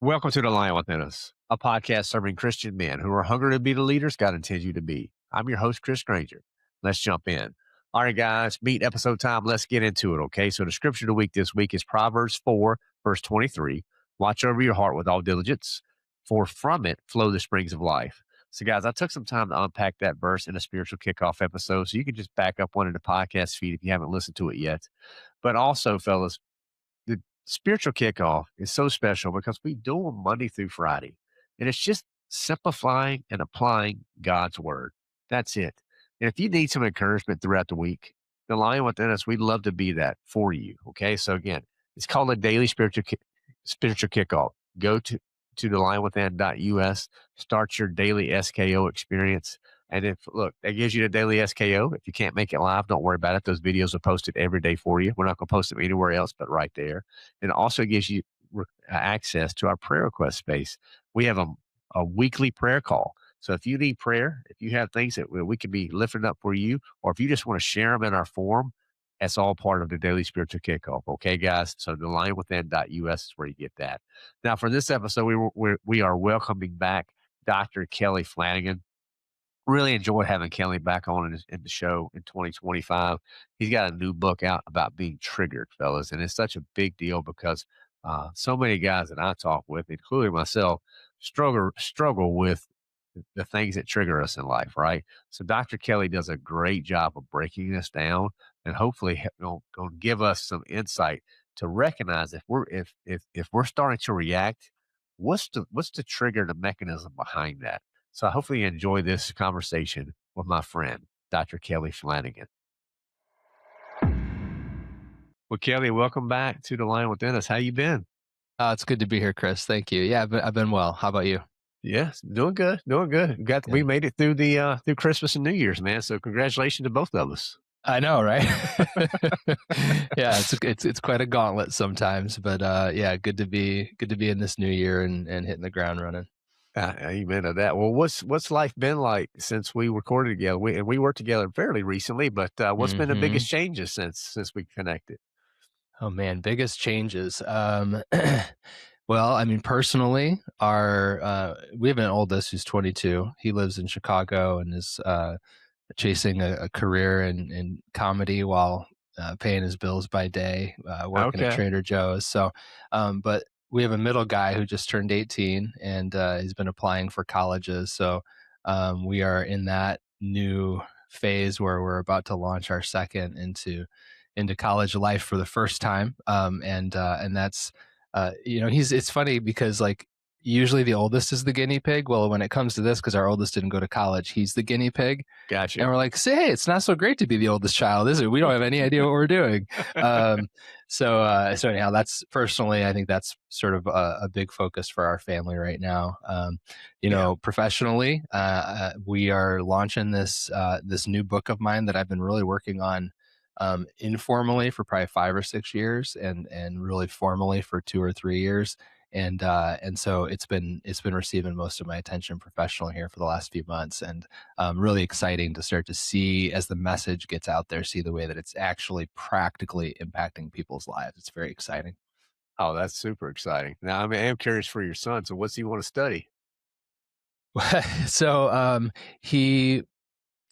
Welcome to The Lion Within Us, a podcast serving Christian men who are hungry to be the leaders God intends you to be. I'm your host, Chris Granger. Let's jump in. All right, guys, meet episode time. Let's get into it, okay? So the scripture of the week this week is Proverbs 4, verse 23. Watch over your heart with all diligence, for from it flow the springs of life. So, guys, I took some time to unpack that verse in a spiritual kickoff episode, so you can just back up one in the podcast feed if you haven't listened to it yet. But also, fellas, the spiritual kickoff is so special because we do them Monday through Friday. And it's just simplifying and applying God's word. That's it. And if you need some encouragement throughout the week, the Lion Within Us, we'd love to be that for you. Okay. So again, it's called a daily spiritual kickoff. Go to thelionwithin.us, start your daily SKO experience. And look, that gives you the daily SKO. If you can't make it live, don't worry about it. Those videos are posted every day for you. We're not going to post them anywhere else, but right there. And it also gives you access to our prayer request space. We have a weekly prayer call. So if you need prayer, if you have things that we can be lifting up for you, or if you just want to share them in our forum, that's all part of the daily spiritual kickoff. Okay, guys? So thelionwithin.us is where you get that. Now, for this episode, we are welcoming back Dr. Kelly Flanagan. Really enjoyed having Kelly back on in the show in 2025. He's got a new book out about being triggered, fellas, and it's such a big deal because so many guys that I talk with, including myself, struggle with the things that trigger us in life, right? So Dr. Kelly does a great job of breaking this down and hopefully going to give us some insight to recognize if we're starting to react, what's the trigger, the mechanism behind that. So hopefully you enjoy this conversation with my friend, Dr. Kelly Flanagan. Well, Kelly, welcome back to The Lion Within Us. How you been? It's good to be here, Chris. Thank you. Yeah, I've been well. How about you? Yes, doing good, doing good. We made it through through Christmas and New Year's, man. So congratulations to both of us. I know, right? Yeah, it's quite a gauntlet sometimes, but yeah, good to be in this new year and hitting the ground running. Amen to that. Well, what's life been like since we recorded together? We worked together fairly recently, but what's been the biggest changes since we connected? Oh man, biggest changes. Well, I mean, personally, we have an oldest who's 22. He lives in Chicago and is chasing a career in comedy while paying his bills by day, working at Trader Joe's. So, but we have a middle guy who just turned 18 and he's been applying for colleges. So we are in that new phase where we're about to launch our second into college life for the first time. And that's, it's funny because like usually the oldest is the guinea pig. Well, when it comes to this, because our oldest didn't go to college, he's the guinea pig. Gotcha. And we're like, say, hey, it's not so great to be the oldest child, is it? We don't have any idea what we're doing. So anyhow, that's personally, I think that's sort of a big focus for our family right now. Professionally, we are launching this new book of mine that I've been really working on informally for probably 5 or 6 years and really formally for 2 or 3 years. And so it's been receiving most of my attention professionally here for the last few months, and really exciting to start to see as the message gets out there, see the way that it's actually practically impacting people's lives. It's very exciting. Oh, that's super exciting. Now, I am curious for your son. So what's he want to study? So he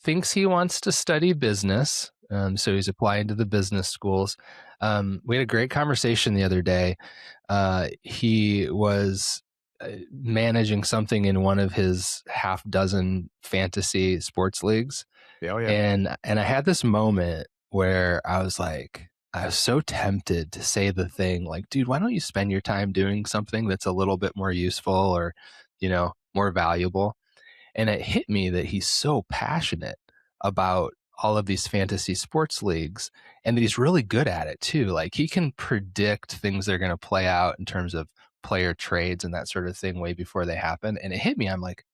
thinks he wants to study business. So he's applying to the business schools. We had a great conversation the other day. He was managing something in one of his half dozen fantasy sports leagues. Oh, yeah. And I had this moment where I was so tempted to say the thing like, dude, why don't you spend your time doing something that's a little bit more useful or, more valuable? And it hit me that he's so passionate about all of these fantasy sports leagues and that he's really good at it too. Like he can predict things that are going to play out in terms of player trades and that sort of thing way before they happen. And it hit me. I'm like,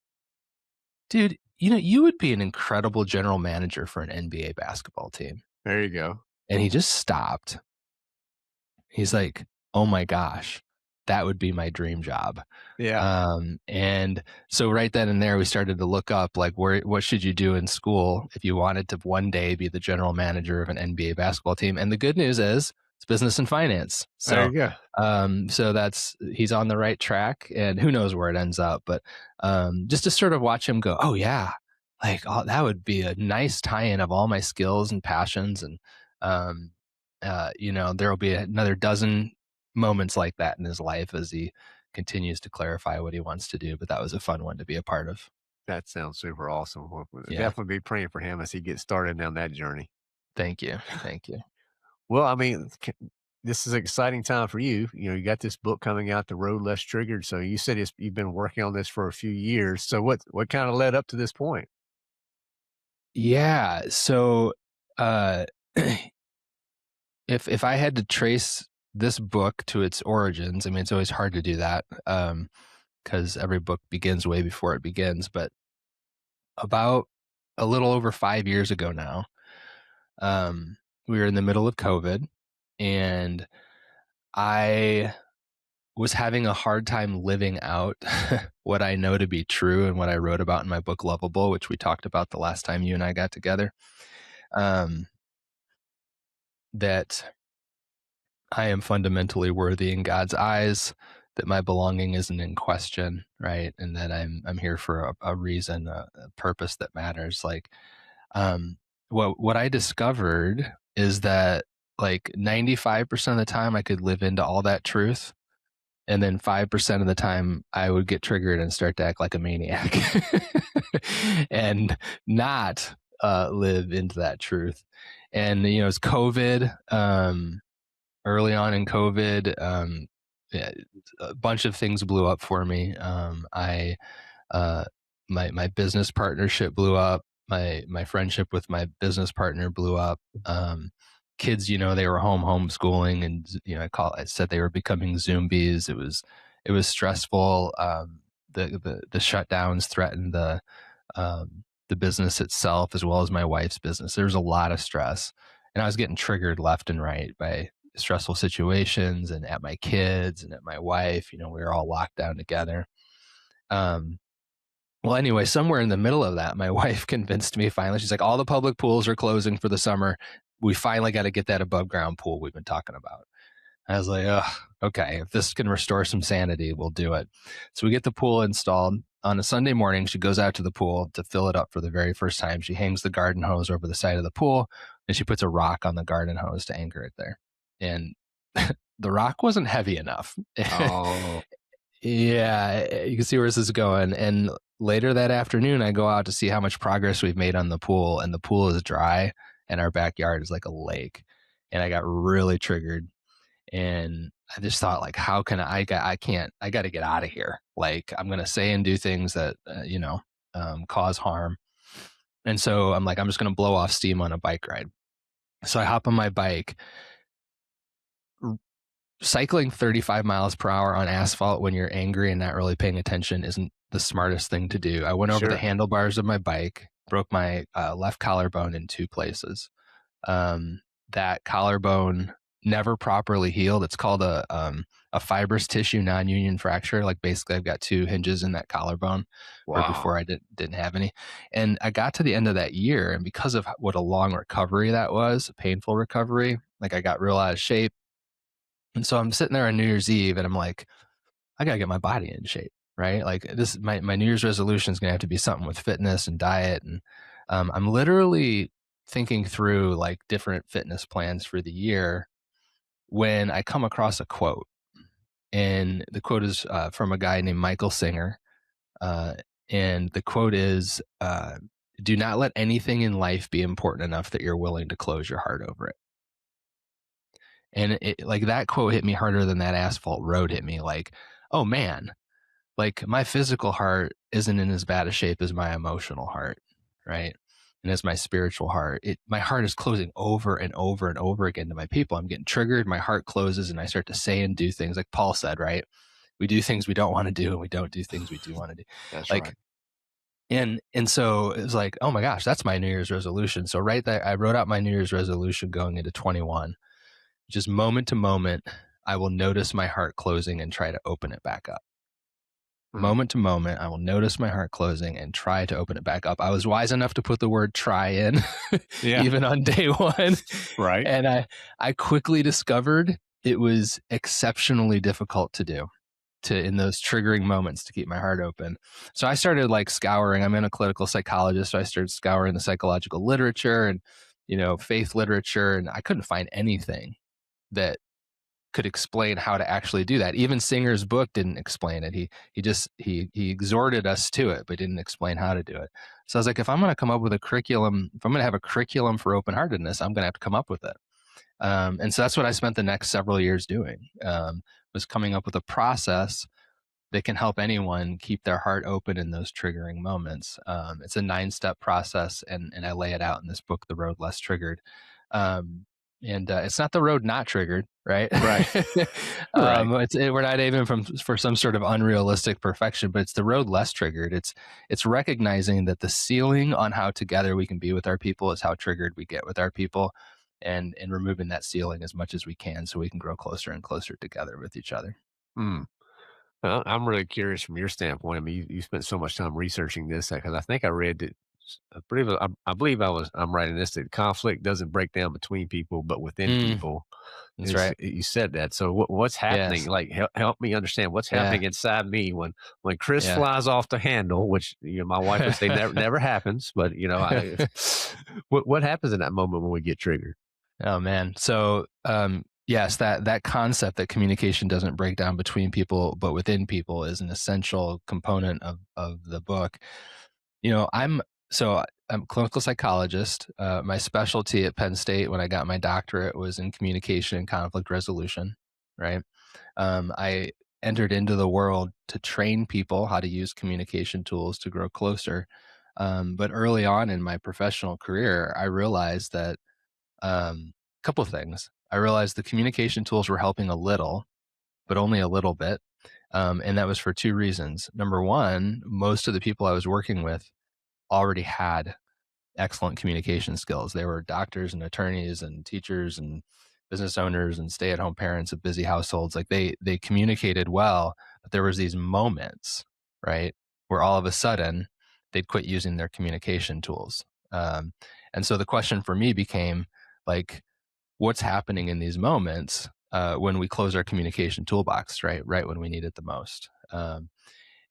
dude, you would be an incredible general manager for an NBA basketball team. There you go. And he just stopped. He's like, oh my gosh, that would be my dream job. Yeah. And so right then and there, we started to look up like what should you do in school if you wanted to one day be the general manager of an NBA basketball team. And the good news is It's business and finance. There So you go. so he's on the right track, and who knows where it ends up. But just to sort of watch him go, oh yeah, like that would be a nice tie-in of all my skills and passions, and um, there will be another dozen moments like that in his life as he continues to clarify what he wants to do. But that was a fun one to be a part of. That sounds super awesome. We'll Yeah. definitely be praying for him as he gets started down that journey. Thank you. Thank you. Well, I mean, this is an exciting time for you. You got this book coming out, The Road Less Triggered. So you said you've been working on this for a few years. So what kind of led up to this point? Yeah. So uh, if I had to trace this book to its origins, I mean, it's always hard to do that because every book begins way before it begins. But about a little over 5 years ago now, we were in the middle of COVID, and I was having a hard time living out what I know to be true and what I wrote about in my book Lovable, which we talked about the last time you and I got together. Um, that I am fundamentally worthy in God's eyes, that my belonging isn't in question, right? And that I'm here for a reason, a purpose that matters. Like, um, what I discovered is that like 95% of the time I could live into all that truth, and then 5% of the time I would get triggered and start to act like a maniac and not live into that truth. And it's COVID. Early on in COVID, yeah, a bunch of things blew up for me. I uh, my business partnership blew up. My friendship with my business partner blew up. Kids, they were homeschooling, and I said they were becoming zombies. It was stressful. The shutdowns threatened the business itself as well as my wife's business. There was a lot of stress, and I was getting triggered left and right by stressful situations and at my kids and at my wife. We were all locked down together. Um, well, anyway, somewhere in the middle of that, my wife convinced me finally. She's like, all the public pools are closing for the summer. We finally got to get that above ground pool we've been talking about. I was like, oh, okay, if this can restore some sanity, we'll do it. So we get the pool installed. On a Sunday morning, she goes out to the pool to fill it up for the very first time. She hangs the garden hose over the side of the pool, and she puts a rock on the garden hose to anchor it there. And the rock wasn't heavy enough. Oh, Yeah, you can see where this is going. And later that afternoon, I go out to see how much progress we've made on the pool, and the pool is dry, and our backyard is like a lake. And I got really triggered, and I just thought, like, how can I got to get out of here. Like, I'm going to say and do things that, cause harm. And so I'm like, I'm just going to blow off steam on a bike ride. So I hop on my bike. Cycling 35 miles per hour on asphalt when you're angry and not really paying attention isn't the smartest thing to do. I went over the sure. handlebars of my bike, broke my left collarbone in 2 places. That collarbone never properly healed. It's called a fibrous tissue non-union fracture. Like, basically, I've got 2 hinges in that collarbone, where Wow. before I didn't have any. And I got to the end of that year, and because of what a long recovery that was, a painful recovery, like, I got real out of shape. And so I'm sitting there on New Year's Eve, and I'm like, I gotta get my body in shape, right? Like, this, my New Year's resolution is gonna have to be something with fitness and diet. And I'm literally thinking through like different fitness plans for the year when I come across a quote. And the quote is from a guy named Michael Singer. Uh, and the quote is, do not let anything in life be important enough that you're willing to close your heart over it. And like, that quote hit me harder than that asphalt road hit me. Like, oh man, like, my physical heart isn't in as bad a shape as my emotional heart, right? And as my spiritual heart, my heart is closing over and over and over again to my people. I'm getting triggered, my heart closes, and I start to say and do things like Paul said, right? We do things we don't want to do, and we don't do things we do want to do. That's right. Like, and so it was like, oh my gosh, that's my New Year's resolution. So right there, I wrote out my New Year's resolution going into 21. Just moment to moment, I will notice my heart closing and try to open it back up. Mm. moment to moment, I will notice my heart closing and try to open it back up. I was wise enough to put the word try in Yeah. even on day one. Right. And I quickly discovered it was exceptionally difficult to do, to in those triggering moments, to keep my heart open. So I started like scouring. I'm in a clinical psychologist, so I started scouring the psychological literature and faith literature, and I couldn't find anything that could explain how to actually do that. Even Singer's book didn't explain it. He exhorted us to it, but didn't explain how to do it. So I was like, if I'm going to come up with a curriculum, if I'm going to have a curriculum for open heartedness, I'm going to have to come up with it. And so that's what I spent the next several years doing. Was coming up with a process that can help anyone keep their heart open in those triggering moments. It's a 9-step process, and I lay it out in this book, The Road Less Triggered. Um, and it's not the road not triggered, right? Right. Right. We're not aiming for some sort of unrealistic perfection, but it's the road less triggered. It's recognizing that the ceiling on how together we can be with our people is how triggered we get with our people, and removing that ceiling as much as we can so we can grow closer and closer together with each other. Mm. I'm really curious from your standpoint. I mean, you spent so much time researching this because I think I read that I'm right in this, that conflict doesn't break down between people, but within Mm, people. that's right. You said that. So what's happening? Yes. Like help me understand what's Yeah. happening inside me when Chris Yeah. flies off the handle, which my wife would say never happens, but what happens in that moment when we get triggered? Oh man. So yes, that concept that communication doesn't break down between people but within people is an essential component of the book. You know, I'm a clinical psychologist. My specialty at Penn State when I got my doctorate was in communication and conflict resolution, right? I entered into the world to train people how to use communication tools to grow closer. But early on in my professional career, I realized that a couple of things. I realized the communication tools were helping a little, but only a little bit. And that was for two reasons. Number one, most of the people I was working with already had excellent communication skills. They were doctors and attorneys and teachers and business owners and stay-at-home parents of busy households. Like they communicated well, but there was these moments, right, where all of a sudden they'd quit using their communication tools. Um, and so the question for me became like, what's happening in these moments when we close our communication toolbox, right when we need it the most.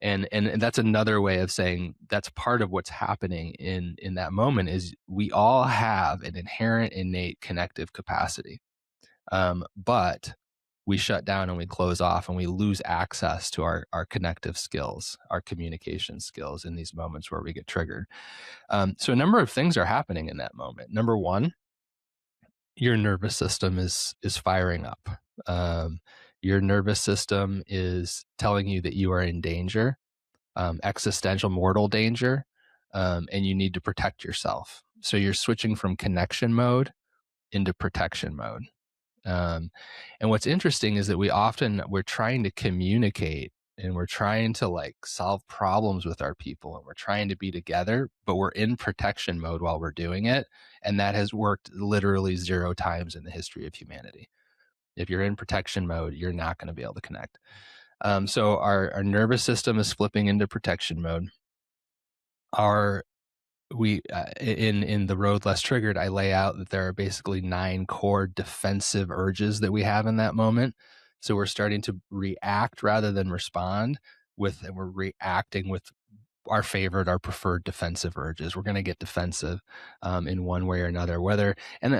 And that's another way of saying that's part of what's happening in that moment is we all have an inherent innate connective capacity, but we shut down and we close off and we lose access to our connective skills, our communication skills in these moments where we get triggered. So a number of things are happening in that moment. Number one, your nervous system is firing up. Um, your nervous system is telling you that you are in danger, existential mortal danger, and you need to protect yourself. So you're switching from connection mode into protection mode. Um, and what's interesting is that we're trying to communicate and we're trying to like solve problems with our people and we're trying to be together, but we're in protection mode while we're doing it. And that has worked literally 0 times in the history of humanity. If you're in protection mode, you're not going to be able to connect. So our nervous system is flipping into protection mode. Our we in the road less triggered, I lay out that there are basically 9 core defensive urges that we have in that moment. So we're starting to react rather than respond and we're reacting with our preferred defensive urges. We're going to get defensive in one way or another, whether, and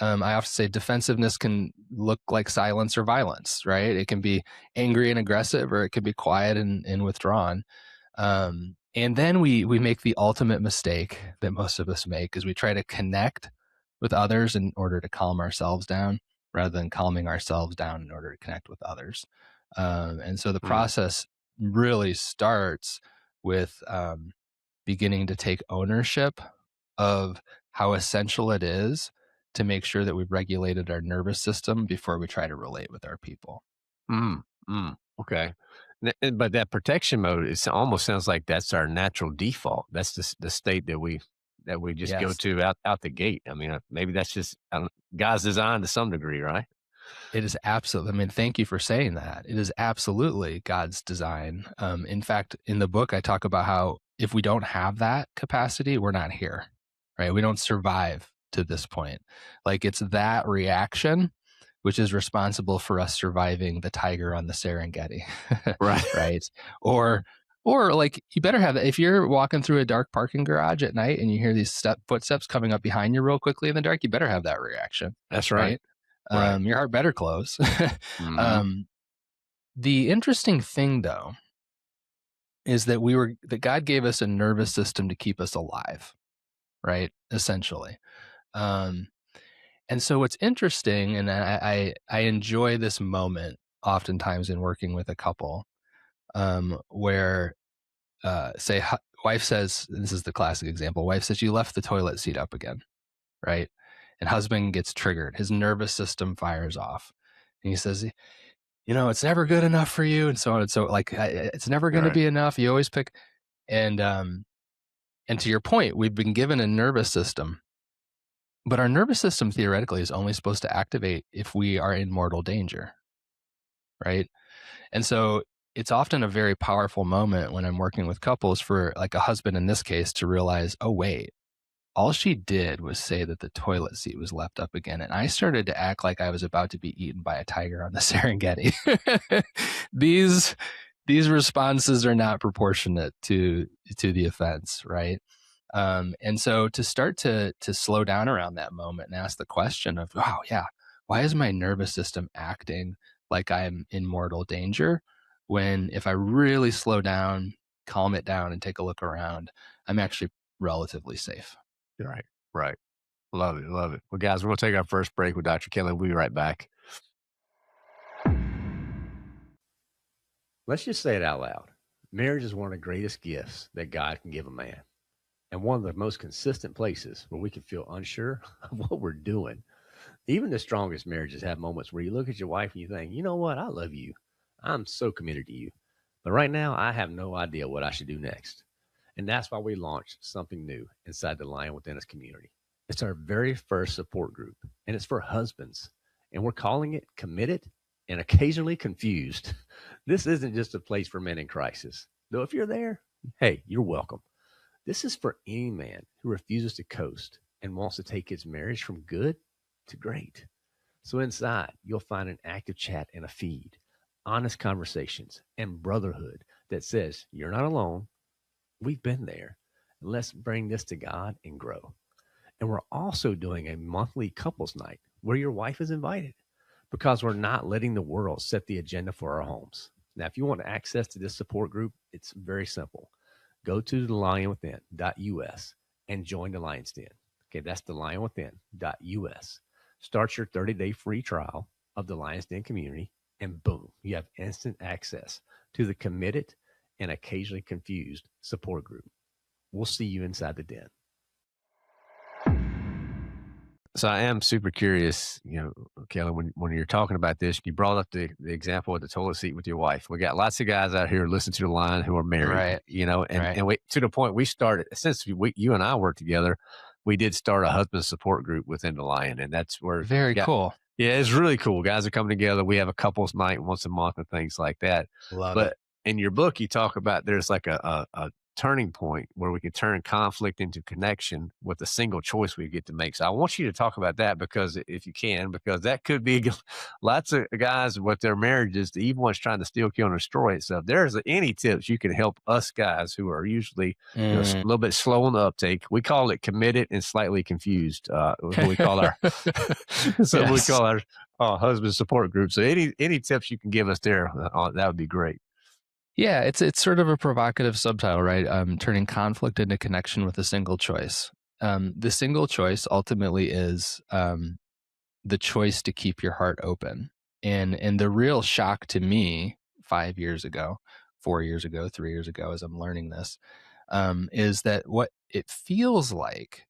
I often say defensiveness can look like silence or violence, right? It can be angry and aggressive, or it can be quiet and withdrawn. And then we make the ultimate mistake that most of us make is we try to connect with others in order to calm ourselves down rather than calming ourselves down in order to connect with others. And so the Mm. process really starts with beginning to take ownership of how essential it is to make sure that we've regulated our nervous system before we try to relate with our people. Mm. Mm. Okay. But that protection mode, almost sounds like that's our natural default. That's the state that we just go Yes. to out the gate. I mean, maybe that's just God's design to some degree, right? It is absolutely, I mean, thank you for saying that. It is absolutely God's design. In fact, in the book, I talk about how if we don't have that capacity, we're not here, right? We don't survive to this point. Like it's that reaction which is responsible for us surviving the tiger on the Serengeti, Right. right? Or like you better have if you're walking through a dark parking garage at night and you hear these footsteps coming up behind you real quickly in the dark, you better have that reaction, That's right. right? Right. Your heart better close. Hmm. um, the interesting thing, though, is that that God gave us a nervous system to keep us alive, right? Essentially. Um, and so what's interesting, and I enjoy this moment oftentimes in working with a couple, where say wife says, this is the classic example, wife says, you left the toilet seat up again, right? And husband gets triggered. His nervous system fires off. And he says, it's never good enough for you, and so on and so, like, it's never going to Right. be enough. You always pick, and to your point, we've been given a nervous system, but our nervous system theoretically is only supposed to activate if we are in mortal danger, right? And so it's often a very powerful moment when I'm working with couples for like a husband in this case to realize, oh wait, all she did was say that the toilet seat was left up again, and I started to act like I was about to be eaten by a tiger on the Serengeti. these these responses are not proportionate to the offense, right? And so to start to slow down around that moment and ask the question of, wow, yeah, why is my nervous system acting like I'm in mortal danger? When if I really slow down, calm it down, and take a look around, I'm actually relatively safe. Right. Right. Love it. Love it. Well, guys, we're going to take our first break with Dr. Kelly. We'll be right back. Let's just say it out loud. Marriage is one of the greatest gifts that God can give a man, and one of the most consistent places where we can feel unsure of what we're doing. Even the strongest marriages have moments where you look at your wife and you think, you know what? I love you. I'm so committed to you. But right now, I have no idea what I should do next. And that's why we launched something new inside the Lion Within Us community. It's our very first support group, and it's for husbands. And we're calling it Committed and Occasionally Confused. This isn't just a place for men in crisis. Though if you're there, hey, you're welcome. This is for any man who refuses to coast and wants to take his marriage from good to great. So inside, you'll find an active chat and a feed, honest conversations, and brotherhood that says, you're not alone. We've been there. Let's bring this to God and grow. And we're also doing a monthly couples night where your wife is invited because we're not letting the world set the agenda for our homes. Now, if you want access to this support group, it's very simple. Go to thelionwithin.us and join the Lion's Den. Okay, that's thelionwithin.us. Start your 30-day free trial of the Lion's Den community, and boom, you have instant access to the committed and occasionally confused support group. We'll see you inside the den. So I am super curious, Kelly, when you're talking about this, you brought up the example of the toilet seat with your wife. We got lots of guys out here listening to the line who are married, Right. and Right. and we to the point we started since you and I worked together, we did start a husband support group within the Lion, and that's where Very yeah, cool. yeah, it's really cool. Guys are coming together. We have a couples night once a month and things like that. Love it. But in your book, you talk about there's like a turning point where we can turn conflict into connection with a single choice we get to make. So I want you to talk about that because if you can, because that could be lots of guys with their marriages, the evil one's trying to steal, kill, and destroy it. So if there's any tips you can help us guys who are usually a Mm. little bit slow on the uptake, we call it committed and slightly confused. We call our so we Yes. call our husband support group. So any tips you can give us there, that would be great. Yeah, it's sort of a provocative subtitle, right? Turning conflict into connection with a single choice. The single choice ultimately is the choice to keep your heart open. And the real shock to me 5 years ago, 4 years ago, 3 years ago, as I'm learning this, is that what it feels like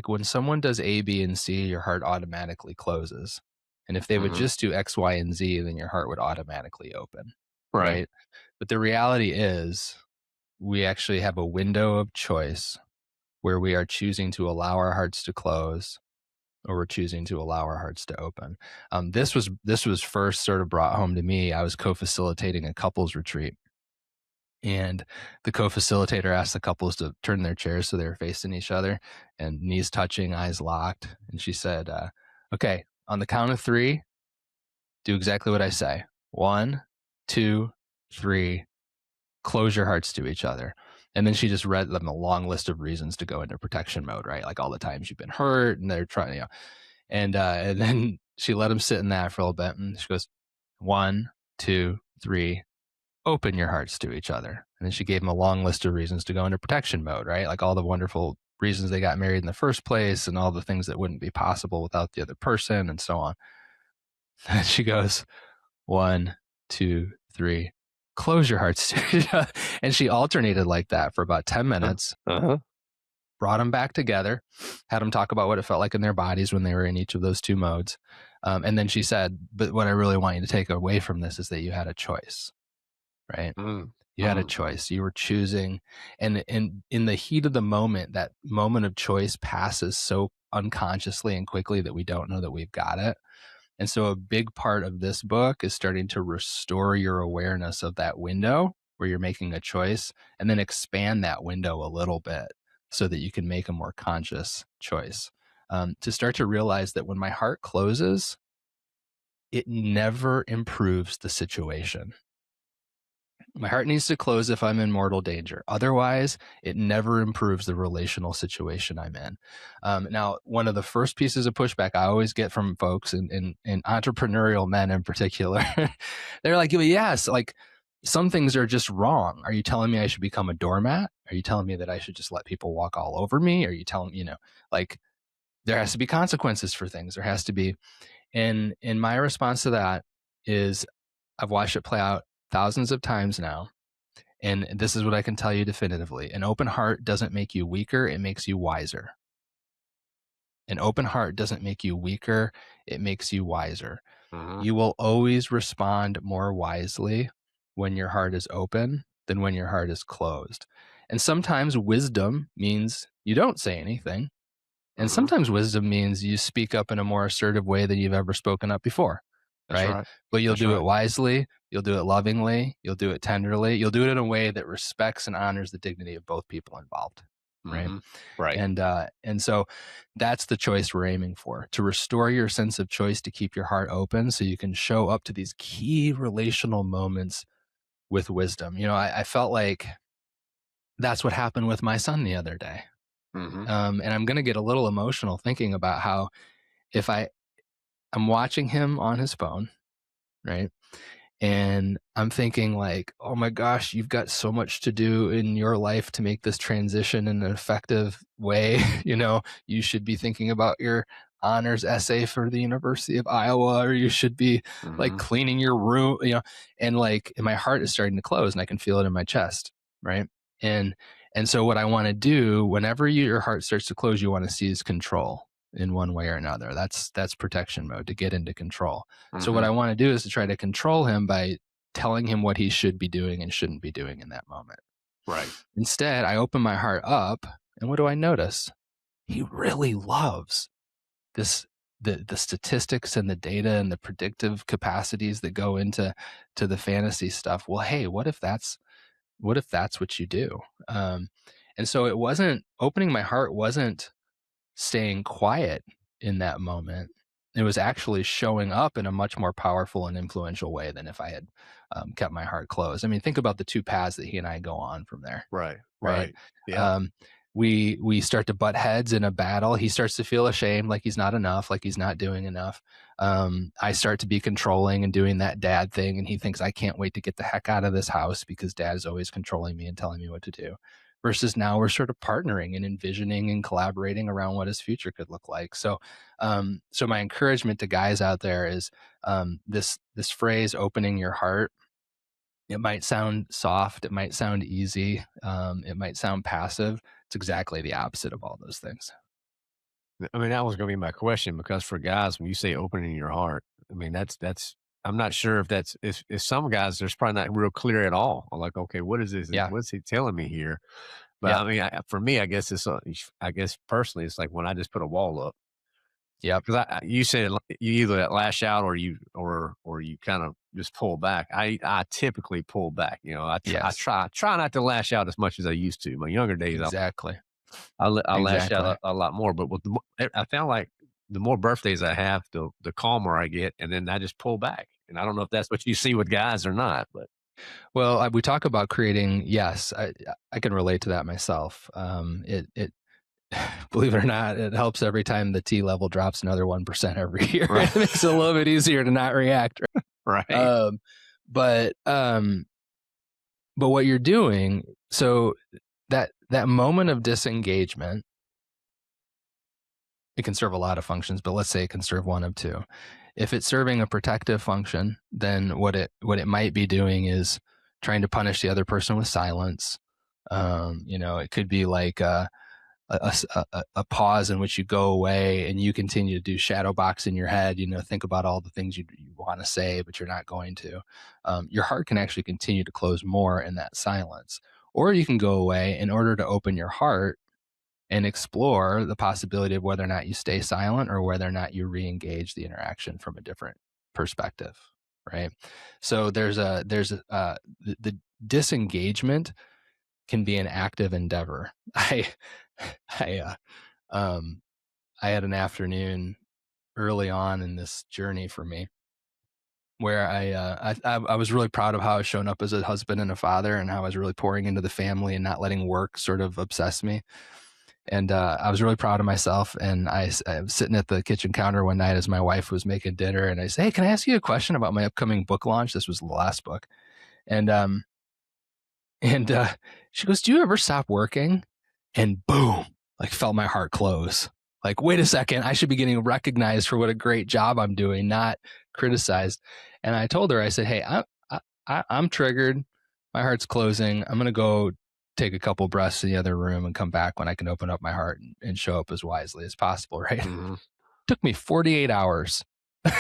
when someone does A, B, and C, your heart automatically closes. And if they would Hmm. just do X, Y, and Z, then your heart would automatically open, Right. right? But the reality is, we actually have a window of choice where we are choosing to allow our hearts to close or we're choosing to allow our hearts to open. This was first sort of brought home to me. I was co-facilitating a couples retreat, and the co-facilitator asked the couples to turn their chairs so they were facing each other and knees touching, eyes locked. And she said, "Okay, on the count of three, do exactly what I say. One, two, three. Close your hearts to each other." And then she just read them a long list of reasons to go into protection mode, right? Like all the times you've been hurt, and they're trying, and then she let him sit in that for a little bit, and she goes, one, two, three, open your hearts to each other. And then she gave him a long list of reasons to go into protection mode, right? Like all the wonderful reasons they got married in the first place, and all the things that wouldn't be possible without the other person, and so on. And she goes, one, two, three, close your hearts to each other. And she alternated like that for about 10 minutes, Uh-huh. brought them back together, had them talk about what it felt like in their bodies when they were in each of those two modes. And then she said, but what I really want you to take away from this is that you had a choice, right? Mm, You had a mm, choice. You were choosing. And in the heat of the moment, that moment of choice passes so unconsciously and quickly that we don't know that we've got it. And so a big part of this book is starting to restore your awareness of that window where you're making a choice, and then expand that window a little bit so that you can make a more conscious choice. To start to realize that when my heart closes, it never improves the situation. My heart needs to close if I'm in mortal danger. Otherwise, it never improves the relational situation I'm in. Now, one of the first pieces of pushback I always get from folks, and entrepreneurial men in particular, they're like, yes, like some things are just wrong. Are you telling me I should become a doormat? Are you telling me that I should just let people walk all over me? Are you telling me, like there has to be consequences for things? There has to be. And my response to that is I've watched it play out thousands of times now. And this is what I can tell you definitively. An open heart doesn't make you weaker, it makes you wiser. An open heart doesn't make you weaker, it makes you wiser. uh-huh. You will always respond more wisely when your heart is open than when your heart is closed. And sometimes wisdom means you don't say anything. And Mhm. sometimes wisdom means you speak up in a more assertive way than you've ever spoken up before, That's right? right. But you'll That's do it right. wisely, you'll do it lovingly, you'll do it tenderly, you'll do it in a way that respects and honors the dignity of both people involved, right? Mhm. Right. And so that's the choice we're aiming for, to restore your sense of choice, to keep your heart open so you can show up to these key relational moments with wisdom. I felt like that's what happened with my son the other day. Mhm. And I'm going to get a little emotional thinking about how if I'm watching him on his phone, right? And I'm thinking like, oh my gosh, you've got so much to do in your life to make this transition in an effective way. You should be thinking about your honors essay for the University of Iowa, or you should be like Mhm. cleaning your room, and my heart is starting to close and I can feel it in my chest. Right. And and so what I want to do whenever your heart starts to close, you want to seize control in one way or another. That's protection mode, to get into control. So what Mhm. I want to do is to try to control him by telling him what he should be doing and shouldn't be doing in that moment. Right. Instead, I open my heart up, and what do I notice? He really loves this the statistics and the data and the predictive capacities that go into the fantasy stuff. Well, hey, what if that's what you do? Um, and so it wasn't opening my heart wasn't staying quiet in that moment. It was actually showing up in a much more powerful and influential way than if I had kept my heart closed. I mean, think about the two paths that he and I go on from there, Right. right? Right. Yeah. Um, we start to butt heads in a battle. He starts to feel ashamed, like he's not enough, like he's not doing enough. I start to be controlling and doing that dad thing, and he thinks I can't wait to get the heck out of this house because dad is always controlling me and telling me what to do. Versus now we're sort of partnering and envisioning and collaborating around what his future could look like. So my encouragement to guys out there is this phrase, opening your heart. It might sound soft, it might sound easy, it might sound passive. It's exactly the opposite of all those things. I mean, that was gonna be my question because for guys, when you say opening your heart, I mean, that's I'm not sure if that's if some guys, there's probably not real clear at all. Like, okay, what is this? Yeah. What's he telling me here? But Yep. I mean, for me, I guess I guess personally, it's like when I just put a wall up. Yep. Because you said you either lash out or you kind of just pull back. I typically pull back. You know, I Yes. try not to lash out as much as I used to. My younger days, Exactly. I lash out Exactly. a lot more. But with I found like the more birthdays I have, the calmer I get, and then I just pull back. And I don't know if that's what you see with guys or not, but Well, we talk about creating. Yes, I can relate to that myself. It believe it or not, it helps every time the T level drops another 1% every year. right, It makes it a little bit easier to not react. right, Um, but um, but what you're doing, so that moment of disengagement, it can serve a lot of functions, but let's say it can serve one of two. If it's serving a protective function, then what it might be doing is trying to punish the other person with silence. It could be like a pause in which you go away and you continue to do shadow box in your head. Think about all the things you want to say, but you're not going to. Your heart can actually continue to close more in that silence, or you can go away in order to open your heart and explore the possibility of whether or not you stay silent or whether or not you re-engage the interaction from a different perspective, right? So the disengagement can be an active endeavor. I um I had an afternoon early on in this journey for me where I was really proud of how I was showing up as a husband and a father, and how I was really pouring into the family and not letting work sort of obsess me. And I was really proud of myself. And I was sitting at the kitchen counter one night as my wife was making dinner, and I said, "Hey, can I ask you a question about my upcoming book launch?" This was the last book, and she goes, "Do you ever stop working?" And boom, like felt my heart close. Like, wait a second, I should be getting recognized for what a great job I'm doing, not criticized. And I told her, I said, "Hey, I'm triggered. My heart's closing. I'm gonna go take a couple breaths in the other room and come back when I can open up my heart and show up as wisely as possible." Right? hmm Took me 48 hours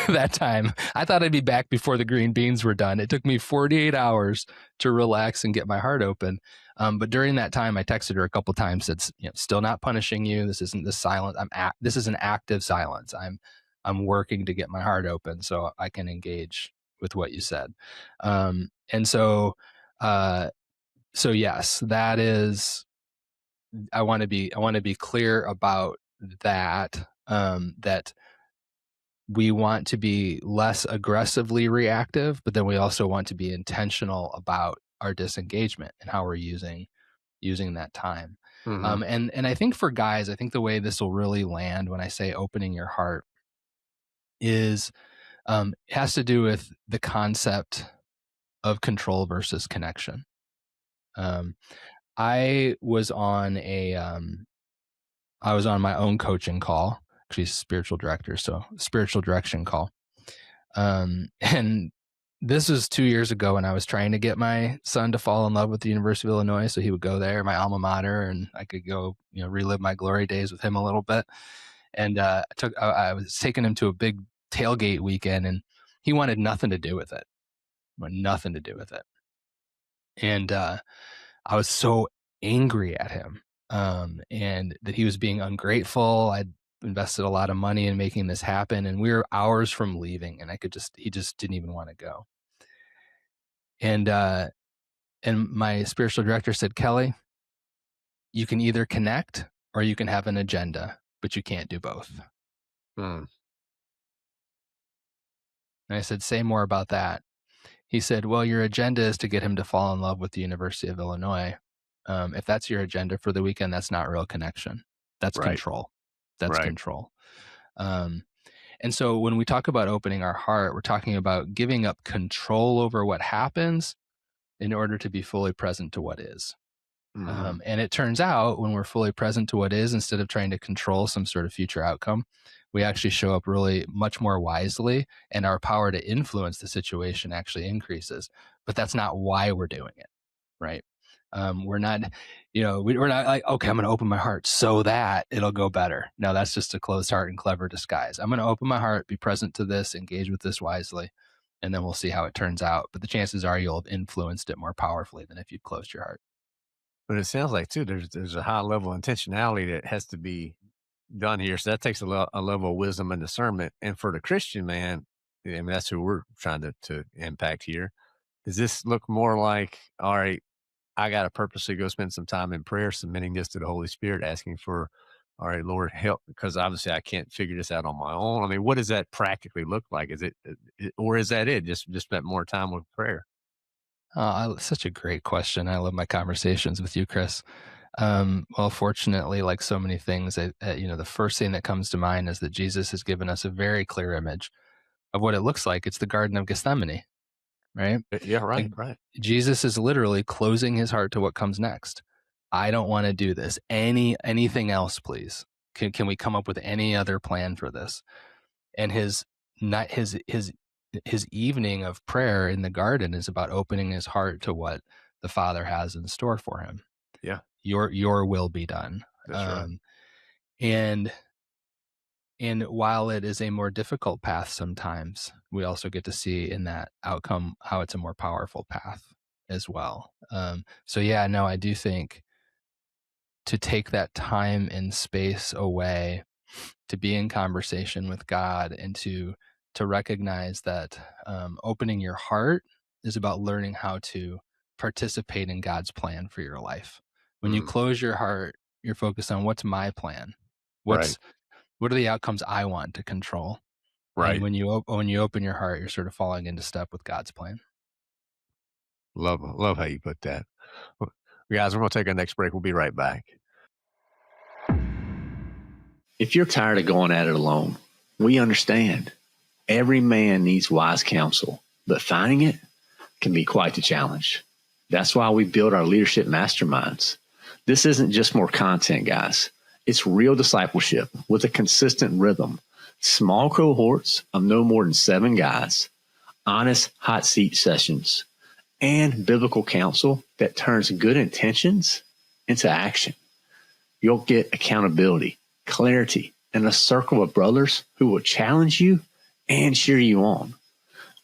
that time. I thought I'd be back before the green beans were done. It took me 48 hours to relax and get my heart open. But during that time, I texted her a couple times. Said, still not punishing you. This isn't this silence. This is an active silence. I'm working to get my heart open so I can engage with what you said. And so yes, that is. I want to be clear about that. That we want to be less aggressively reactive, but then we also want to be intentional about our disengagement and how we're using that time. hmm And I think for guys, I think the way this will really land when I say opening your heart is it has to do with the concept of control versus connection. Um, I was on my own coaching call. She's spiritual director, so spiritual direction call. And this was 2 years ago when I was trying to get my son to fall in love with the University of Illinois, so he would go there, my alma mater, and I could go, relive my glory days with him a little bit. And I was taking him to a big tailgate weekend, and he wanted nothing to do with it. Wanted nothing to do with it. And I was so angry at him, and that he was being ungrateful. I'd invested a lot of money in making this happen, and we were hours from leaving, and he just didn't even want to go. And my spiritual director said, "Kelly, you can either connect or you can have an agenda, but you can't do both." Mm. And I said, "Say more about that." He said, "Well, your agenda is to get him to fall in love with the University of Illinois. If that's your agenda for the weekend, that's not real connection. That's Right, control. That's right. control." Um, and so when we talk about opening our heart, we're talking about giving up control over what happens in order to be fully present to what is. hmm And it turns out when we're fully present to what is, instead of trying to control some sort of future outcome, we actually show up really much more wisely, and our power to influence the situation actually increases. But that's not why we're doing it, right? We're not, we're not like, okay, I'm going to open my heart so that it'll go better. No, that's just a closed heart and clever disguise. I'm going to open my heart, be present to this, engage with this wisely, and then we'll see how it turns out. But the chances are you'll have influenced it more powerfully than if you'd closed your heart. But it sounds like too, there's a high level of intentionality that has to be done here. So that takes a level of wisdom and discernment. And for the Christian man, I mean, that's who we're trying to impact here. Does this look more like, all right, I got to purposely go spend some time in prayer, submitting this to the Holy Spirit, asking for, all right, Lord, help, because obviously I can't figure this out on my own. I mean, what does that practically look like? Is or is that it? Just spend more time with prayer? Such a great question. I love my conversations with you, Chris. Well, fortunately, like so many things, the first thing that comes to mind is that Jesus has given us a very clear image of what it looks like. It's the Garden of Gethsemane, right? Yeah, right, Like right. Jesus is literally closing his heart to what comes next. I don't want to do this. Anything else, please? Can we come up with any other plan for this? And his night his evening of prayer in the garden is about opening his heart to what the Father has in store for him. Yeah, Your will be done. that's right. Um, and and while it is a more difficult path sometimes, we also get to see in that outcome how it's a more powerful path as well. So yeah, no, I do think to take that time and space away to be in conversation with God and to recognize that opening your heart is about learning how to participate in God's plan for your life. When you Mm, close your heart, you're focused on what's my plan, right, what's what are the outcomes I want to control. And right. when you open your heart, you're sort of falling into step with God's plan. Love how you put that. Well, guys, we're going to take our next break. We'll be right back. If you're tired of going at it alone, we understand. Every man needs wise counsel, but finding it can be quite the challenge. That's why we build our leadership masterminds. This isn't just more content, guys. It's real discipleship with a consistent rhythm, small cohorts of no more than 7 guys, honest hot seat sessions, and biblical counsel that turns good intentions into action. You'll get accountability, clarity, and a circle of brothers who will challenge you and cheer you on.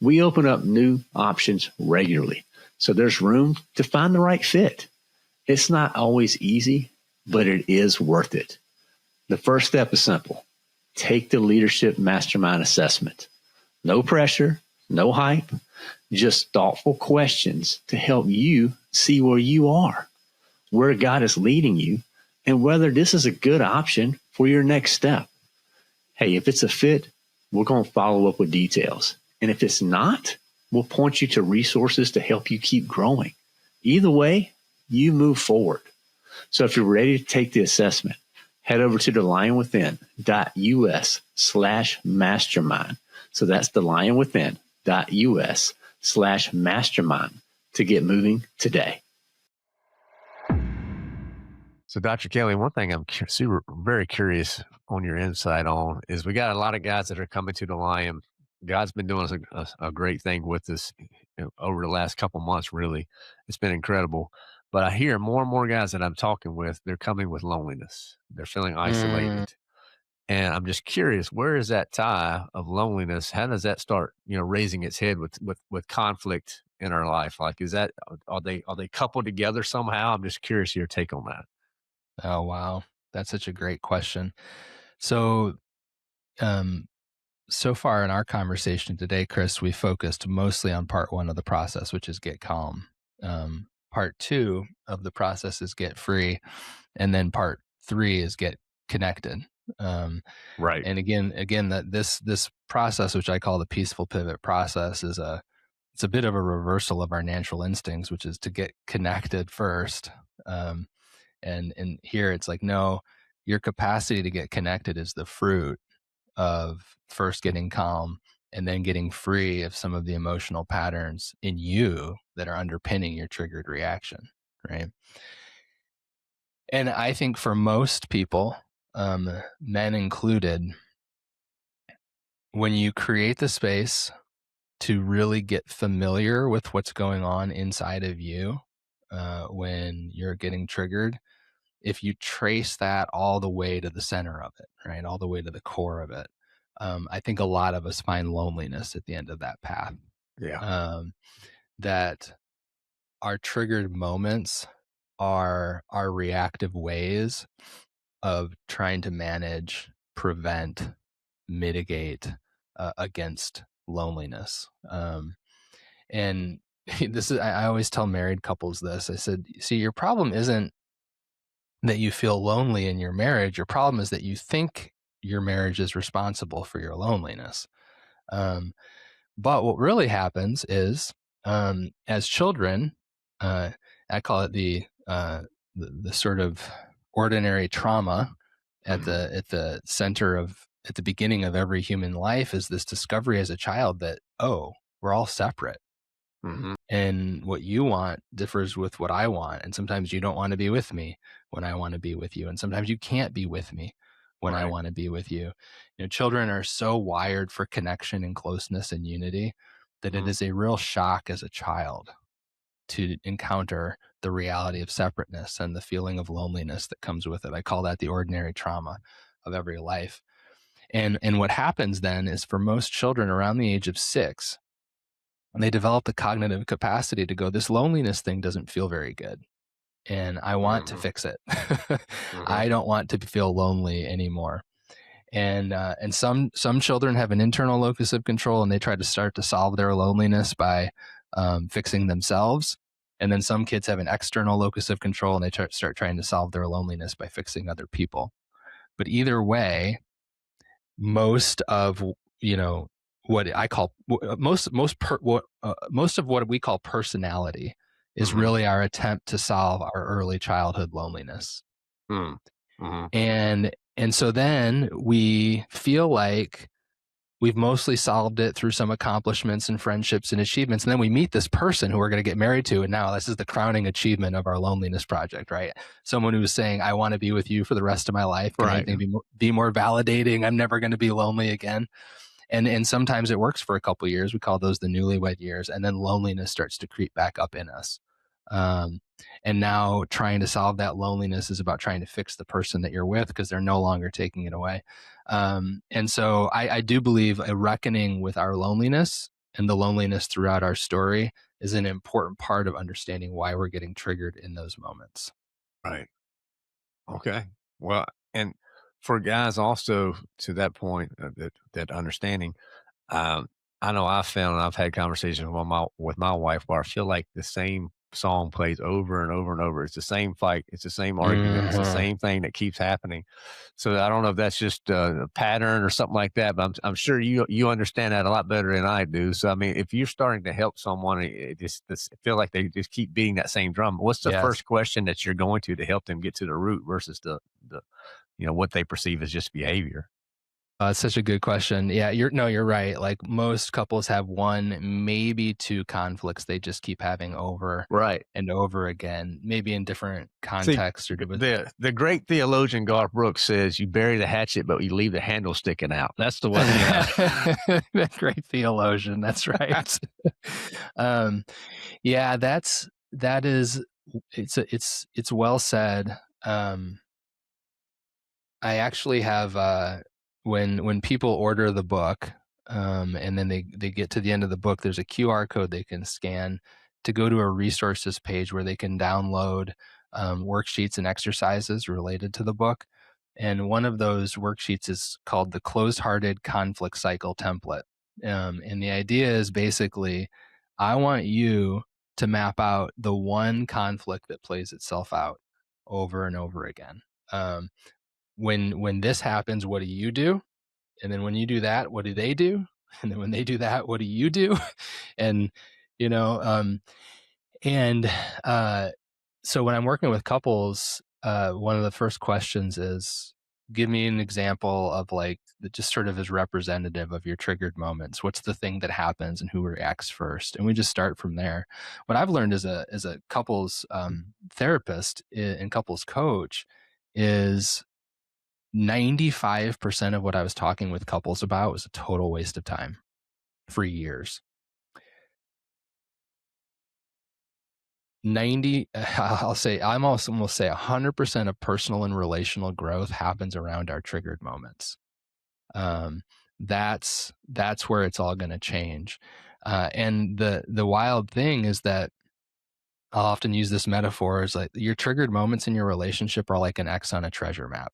We open up new options regularly, so there's room to find the right fit. It's not always easy, but it is worth it. The first step is simple. Take the Leadership Mastermind assessment. No pressure, no hype, just thoughtful questions to help you see where you are, where God is leading you, and whether this is a good option for your next step. Hey, if it's a fit, we're going to follow up with details. And if it's not, we'll point you to resources to help you keep growing. Either way, you move forward. So if you're ready to take the assessment, head over to thelionwithin.us/mastermind. So that's thelionwithin.us/mastermind to get moving today. So, Dr. Kelly, one thing I'm very curious on your insight on is we got a lot of guys that are coming to the Lion. God's been doing a great thing with us over the last couple months, really. It's been incredible. But I hear more and more guys that I'm talking with, they're coming with loneliness. They're feeling Mm, isolated. And I'm just curious, where is that tie of loneliness? How does that start, raising its head with conflict in our life? Like, is that are they coupled together somehow? I'm just curious your take on that. oh wow, that's such a great question. So, um, so far in our conversation today, Chris, we focused mostly on part one of the process, which is get calm. Part two of the process is get free, and then part three is get connected. Um, Right. and again, that this process, which I call the peaceful pivot process, it's a bit of a reversal of our natural instincts, which is to get connected first. Um, and here it's like, no, your capacity to get connected is the fruit of first getting calm and then getting free of some of the emotional patterns in you that are underpinning your triggered reaction, right? And I think for most people, men included, when you create the space to really get familiar with what's going on inside of you when you're getting triggered, if you trace that all the way to the center of it, right, all the way to the core of it, I think a lot of us find loneliness at the end of that path. Yeah. Um, that our triggered moments are our reactive ways of trying to manage, prevent, mitigate against loneliness. And this is, I always tell married couples this. I said, see, your problem isn't that you feel lonely in your marriage. Your problem is that you think your marriage is responsible for your loneliness. Um, but what really happens is, as children, uh, I call it the sort of ordinary trauma at Mhm. the center of at the beginning of every human life is this discovery as a child that, oh, we're all separate, Mhm. and what you want differs with what I want, and sometimes you don't want to be with me when I want to be with you, and sometimes you can't be with me when I Right. want to be with you. You know, children are so wired for connection and closeness and unity that it Mhm. is a real shock as a child to encounter the reality of separateness and the feeling of loneliness that comes with it. I call that the ordinary trauma of every life. And what happens then is, for most children around the age of 6, they develop the cognitive capacity to go, this loneliness thing doesn't feel very good, and I want to Mhm. fix it. Mhm. I don't want to feel lonely anymore. And some children have an internal locus of control, and they try to start to solve their loneliness by fixing themselves. And then some kids have an external locus of control, and they start trying to solve their loneliness by fixing other people. But either way, most of, you know, what I call most of what we call personality is Mhm. really our attempt to solve our early childhood loneliness. Mm. Mhm. And so then we feel like we've mostly solved it through some accomplishments and friendships and achievements. And then we meet this person who we're going to get married to. And now this is the crowning achievement of our loneliness project, right? Someone who's saying, I want to be with you for the rest of my life. Can Right. anything be more validating? I'm never going to be lonely again. And sometimes it works for a couple of years. We call those the newlywed years, and then loneliness starts to creep back up in us. Um, and now trying to solve that loneliness is about trying to fix the person that you're with because they're no longer taking it away. And so I do believe a reckoning with our loneliness and the loneliness throughout our story is an important part of understanding why we're getting triggered in those moments. Right. Okay. Well, and for guys also to that point, that understanding, Um, I know I've found and I've had conversations with my wife where I feel like the same song plays over and over and over. It's the same fight. It's the same argument. It's the Mhm. same thing that keeps happening. So I don't know if that's just a pattern or something like that, but I'm sure you understand that a lot better than I do. So I mean, if you're starting to help someone, it just feel like they just keep beating that same drum. What's the Yes. first question that you're going to help them get to the root versus the what they perceive as just behavior? It's such a good question. Yeah, you're right. Like, most couples have one, maybe two conflicts they just keep having over Right. and over again, maybe in different See, contexts or with. the great theologian Garth Brooks says, "You bury the hatchet, but you leave the handle sticking out." That's the one, That great theologian. That's right. um, yeah, that is it's well said. I actually have when people order the book, and then they get to the end of the book, there's a QR code they can scan to go to a resources page where they can download worksheets and exercises related to the book. And one of those worksheets is called the closed-hearted conflict cycle template. And the idea is basically, I want you to map out the one conflict that plays itself out over and over again. Um, when this happens, what do you do? And then when you do that, what do they do? And then when they do that, what do you do? And you know, and uh, so when I'm working with couples, one of the first questions is, give me an example of, like, that just sort of is representative of your triggered moments. What's the thing that happens and who reacts first? And we just start from there. What I've learned as a couples therapist and couples coach is 95% of what I was talking with couples about was a total waste of time for years. 90, I'll say, I'm also almost say 100% of personal and relational growth happens around our triggered moments. Um, that's where it's all going to change. And the wild thing is that I'll often use this metaphor as, like, your triggered moments in your relationship are like an X on a treasure map.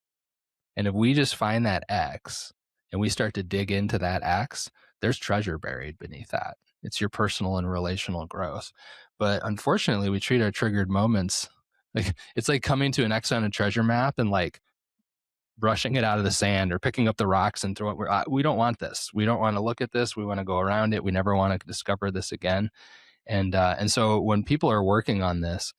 And if we just find that X and we start to dig into that X, there's treasure buried beneath that. It's your personal and relational growth. But unfortunately, we treat our triggered moments like it's like coming to an X on a treasure map and like brushing it out of the sand or picking up the rocks and throw it. We don't want this. We don't want to look at this. We want to go around it. We never want to discover this again. And so when people are working on this,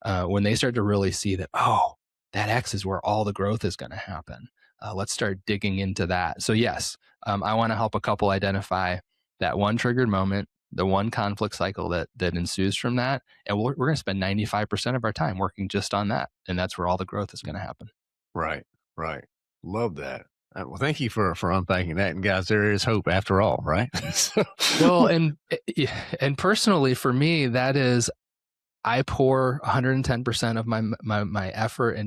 when they start to really see that, oh, that X is where all the growth is going to happen. Let's start digging into that. So yes, I want to help a couple identify that one triggered moment, the one conflict cycle that ensues from that, and we're going to spend 95% of our time working just on that, and that's where all the growth is going to happen. Right, right. Love that. Well, thank you for unpacking that. And guys, there is hope after all, right? So, Well, and personally for me, that is I pour 110% of my effort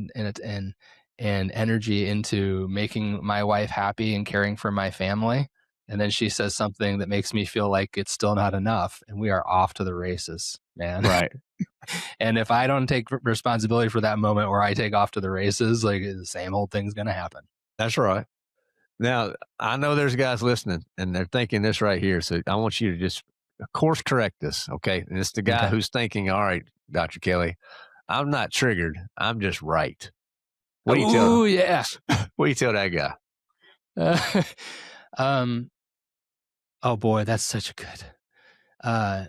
and energy into making my wife happy and caring for my family. And then she says something that makes me feel like it's still not enough, and we are off to the races, man. right. And if I don't take responsibility for that moment where I take off to the races, like the same old thing's going to happen. That's right. Now, I know there's guys listening and they're thinking this right here. So I want you to just course correct this. Okay. And it's the guy Okay. who's thinking, all right, Dr. Kelly, I'm not triggered. I'm just right. What do you tell? Oh yeah. What do you tell that guy? Um. Oh boy, that's such a good. A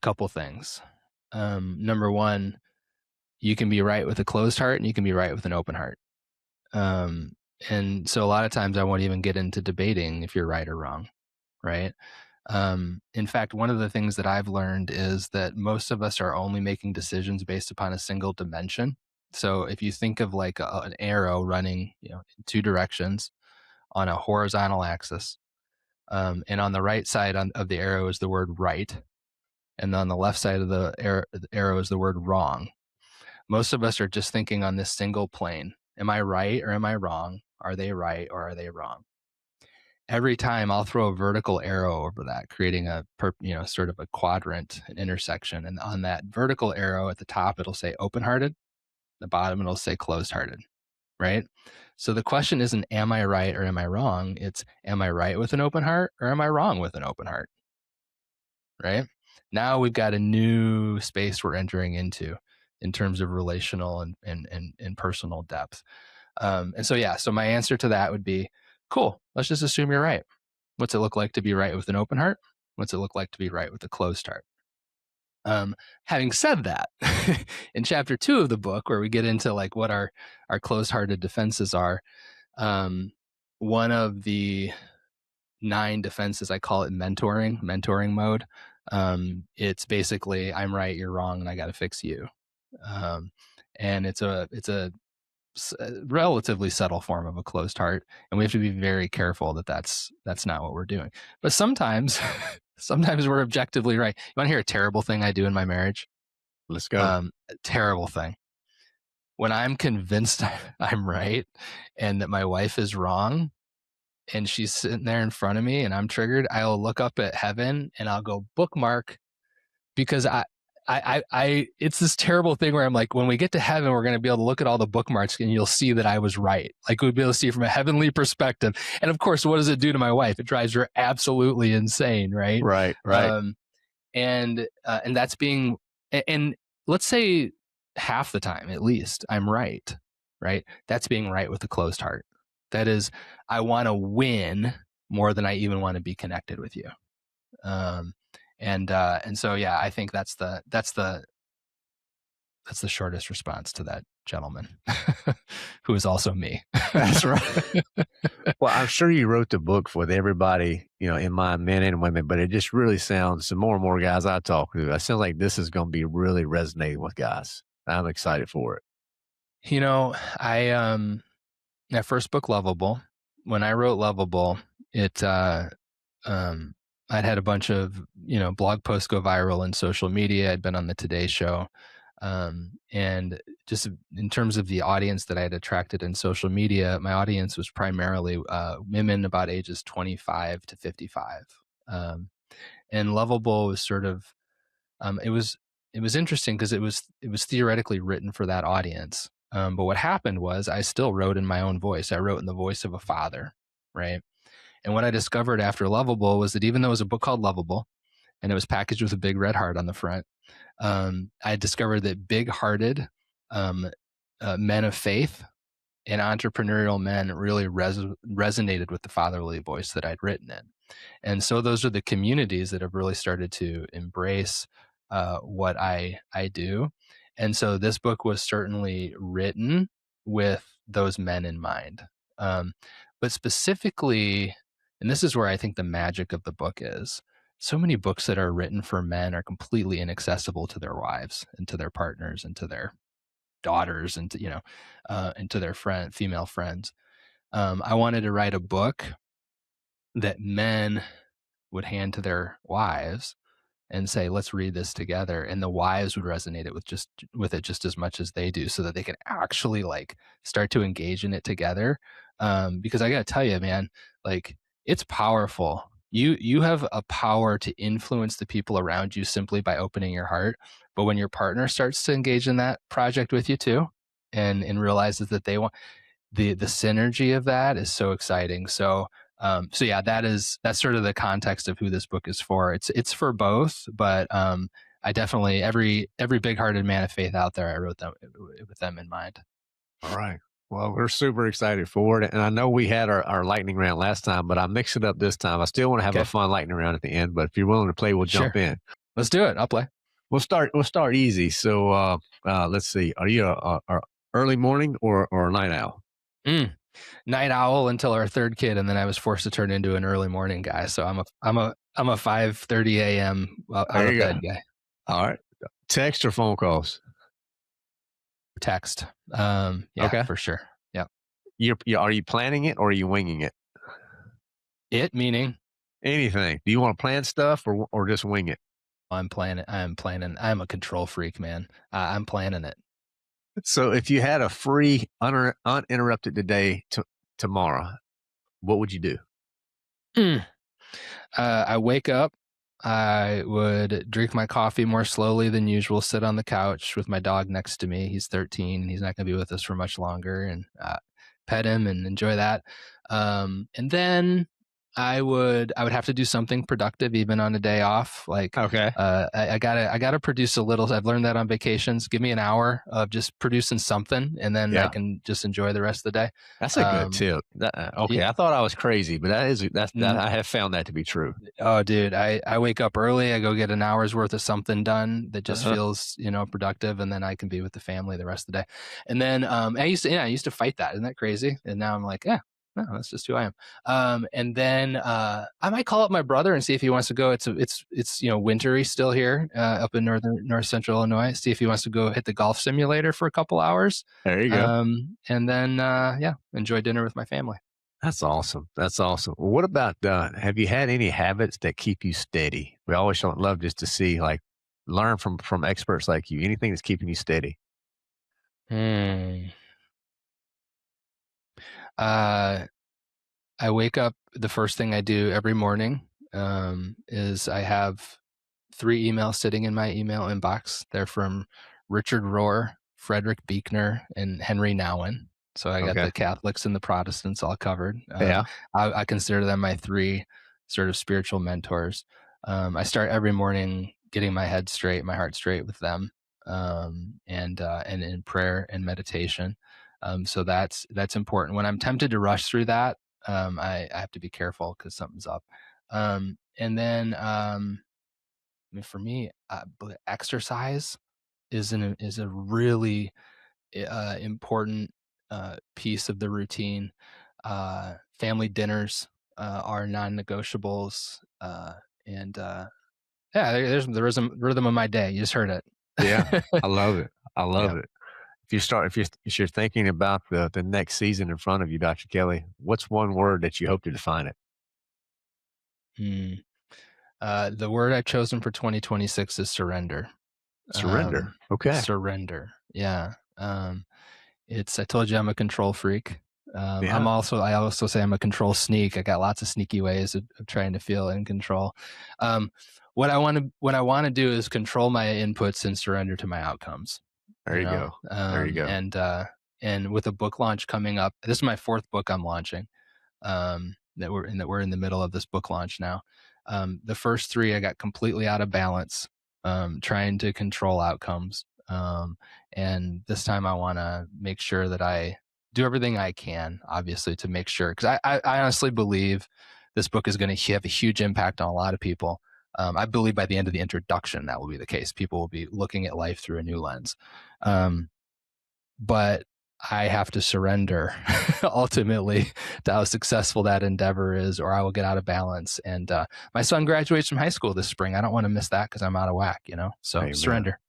couple things. Number one, you can be right with a closed heart, and you can be right with an open heart. And so a lot of times I won't even get into debating if you're right or wrong, right? In fact, one of the things that I've learned is that most of us are only making decisions based upon a single dimension. So if you think of like an arrow running, in two directions on a horizontal axis, and on the right side of the arrow is the word right, and on the left side of the arrow is the word wrong. Most of us are just thinking on this single plane. Am I right or am I wrong? Are they right or are they wrong? Every time I'll throw a vertical arrow over that, creating a sort of a quadrant, an intersection. And on that vertical arrow at the top, it'll say open-hearted. The bottom, it'll say closed-hearted, right? So the question isn't, am I right or am I wrong? It's, am I right with an open heart or am I wrong with an open heart, right? Now we've got a new space we're entering into in terms of relational and personal depth. And so my answer to that would be, cool, let's just assume you're right. What's it look like to be right with an open heart? What's it look like to be right with a closed heart? Having said that, in chapter 2 of the book, where we get into like what our closed-hearted defenses are, one of the 9 defenses, I call it mentoring mode. It's basically, I'm right, you're wrong, and I got to fix you. And it's a relatively subtle form of a closed heart, and we have to be very careful that that's not what we're doing. But sometimes sometimes we're objectively right. You want to hear a terrible thing I do in my marriage? Let's go. Terrible thing. When I'm convinced I'm right and that my wife is wrong, and she's sitting there in front of me and I'm triggered, I'll look up at heaven and I'll go bookmark, because it's this terrible thing where I'm like, when we get to heaven, we're going to be able to look at all the bookmarks and you'll see that I was right. Like we'll be able to see from a heavenly perspective. And of course, what does it do to my wife? It drives her absolutely insane. Right. Right. And that's being, and let's say half the time, at least, I'm right. Right. That's being right with a closed heart. That is, I want to win more than I even want to be connected with you. And so, yeah, I think that's the shortest response to that gentleman, who is also me. That's right. Well, I'm sure you wrote the book with everybody, in mind, men and women, but it just really sounds, the more and more guys I talk to, I sound like this is going to be really resonating with guys. I'm excited for it. That first book, Lovable, when I wrote Lovable, I'd had a bunch of, blog posts go viral in social media. I'd been on the Today Show. And just in terms of the audience that I had attracted in social media, my audience was primarily women about ages 25 to 55. And Lovable was sort of, it was interesting because it was theoretically written for that audience. But what happened was I still wrote in my own voice. I wrote in the voice of a father, right? And what I discovered after Lovable was that even though it was a book called Lovable and it was packaged with a big red heart on the front, I discovered that big-hearted um, men of faith and entrepreneurial men really resonated with the fatherly voice that I'd written in. And so those are the communities that have really started to embrace what I do. And so this book was certainly written with those men in mind. Um, but specifically, and this is where I think the magic of the book is, so many books that are written for men are completely inaccessible to their wives and to their partners and to their daughters and to, and to their female friends. I wanted to write a book that men would hand to their wives and say, let's read this together, and the wives would resonate it with it just as much as they do, so that they can actually like start to engage in it together. Because I gotta tell you, man, like, it's powerful. You have a power to influence the people around you simply by opening your heart, but when your partner starts to engage in that project with you too, and realizes that they want, the synergy of that is so exciting. So yeah, that's sort of the context of who this book is for. It's for both, but I definitely, every big-hearted man of faith out there, I wrote them with them in mind. All right. Well, we're super excited for it. And I know we had our lightning round last time, but I mixed it up this time. I still want to have a Okay, fun lightning round at the end, but if you're willing to play, we'll jump sure, in. let's do it. I'll play. We'll start easy. So let's see. Are you a early morning or a night owl? Mm. Night owl until our third kid, and then I was forced to turn into an early morning guy. So I'm a 5:30 a.m. out There of you go. bed guy. All right. Text or phone calls? Text. Yeah, Okay. for sure. Yeah. Are you planning it or are you winging it? It meaning Anything. Do you want to plan stuff or just wing it? I'm planning. I'm planning. I'm a control freak, man. I'm planning it. So if you had a free, uninterrupted day tomorrow, what would you do? Mm. I wake up. I would drink my coffee more slowly than usual, sit on the couch with my dog next to me. He's 13 and he's not going to be with us for much longer, and pet him and enjoy that. And then I would have to do something productive even on a day off. Like Okay. I gotta produce a little. I've learned that on vacations. Give me an hour of just producing something, and then I Yeah. can just enjoy the rest of the day. That's a good Um, tip. yeah, Okay. I thought I was crazy, but that I have found that to be true. oh, dude, I wake up early. I go get an hour's worth of something done that just Uh-huh. feels, productive, and then I can be with the family the rest of the day. And then I used to fight that. Isn't that crazy? And now I'm like, yeah, no, that's just who I am. And then I might call up my brother and see if he wants to go. It's wintry still here up in north central Illinois. See if he wants to go hit the golf simulator for a couple hours. There you go. And then yeah, enjoy dinner with my family. That's awesome. That's awesome. Well, what about, have you had any habits that keep you steady? We always love just to see, like, learn from experts like you. Anything that's keeping you steady. Hmm. Uh, I wake up. The first thing I do every morning is I have 3 emails sitting in my email inbox. They're from Richard Rohr, Frederick Buechner, and Henry Nouwen. So I got Okay. the Catholics and the Protestants all covered. Yeah. I consider them my 3 sort of spiritual mentors. I start every morning getting my head straight, my heart straight with them, and in prayer and meditation. So that's important. When I'm tempted to rush through that, I have to be careful because something's up. And then I mean, for me, exercise is a really important piece of the routine. Family dinners are non-negotiables, and yeah, there's the rhythm of my day. You just heard Yeah. it. I love it. I Yeah. love it. If you're thinking about the next season in front of you, Dr. Kelly, what's one word that you hope to define it? Hmm. The word I've chosen for 2026 is surrender. Surrender. Okay. Surrender. Yeah. I told you I'm a control freak. Yeah. I also say I'm a control sneak. I got lots of sneaky ways of trying to feel in control. Um, what I want to do is control my inputs and surrender to my outcomes, There you go. There you go. and And with a book launch coming up, this is my 4th book I'm launching. That we're in the middle of this book launch now. The first 3 I got completely out of balance, trying to control outcomes. And this time I want to make sure that I do everything I can, obviously, to make sure, because I honestly believe this book is going to have a huge impact on a lot of people. I believe by the end of the introduction, that will be the case. People will be looking at life through a new lens. But I have to surrender ultimately to how successful that endeavor is, or I will get out of balance. And my son graduates from high school this spring. I don't want to miss that because I'm out of whack, So Amen. surrender.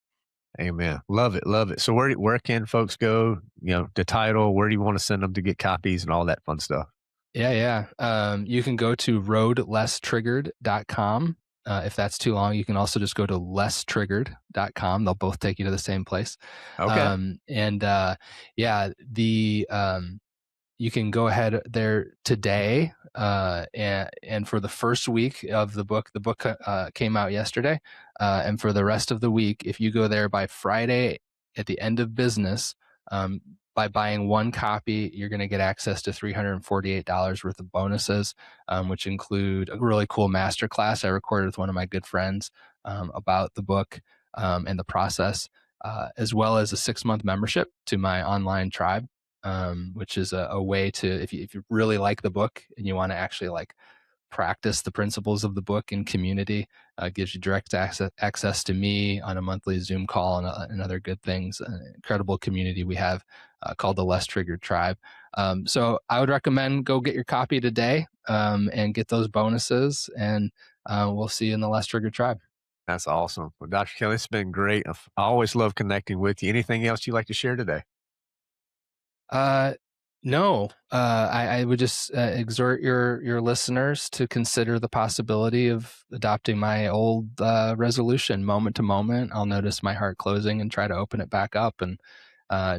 Amen. Love it. Love it. So where can folks go? The title, where do you want to send them to get copies and all that fun stuff? Yeah, yeah. You can go to roadlesstriggered.com. If that's too long, you can also just go to lesstriggered.com. They'll both take you to the same place. Okay. And yeah, you can go ahead there today, and for the first week of the book came out yesterday, and for the rest of the week, if you go there by Friday at the end of business, um, by buying 1 copy, you're going to get access to $348 worth of bonuses, which include a really cool masterclass I recorded with one of my good friends about the book and the process, as well as a 6-month membership to my online tribe, which is a way to, if you really like the book and you want to actually like practice the principles of the book in community, gives you direct access to me on a monthly Zoom call and other good things. An incredible community we have called the Less Triggered Tribe. So I would recommend go get your copy today, and get those bonuses, and we'll see you in the Less Triggered Tribe. That's awesome. Well, Dr. Kelly, it's been great. I always love connecting with you. Anything else you'd like to share today? Uh, no, I would just exhort your listeners to consider the possibility of adopting my old resolution. Moment to moment, I'll notice my heart closing and try to open it back up, and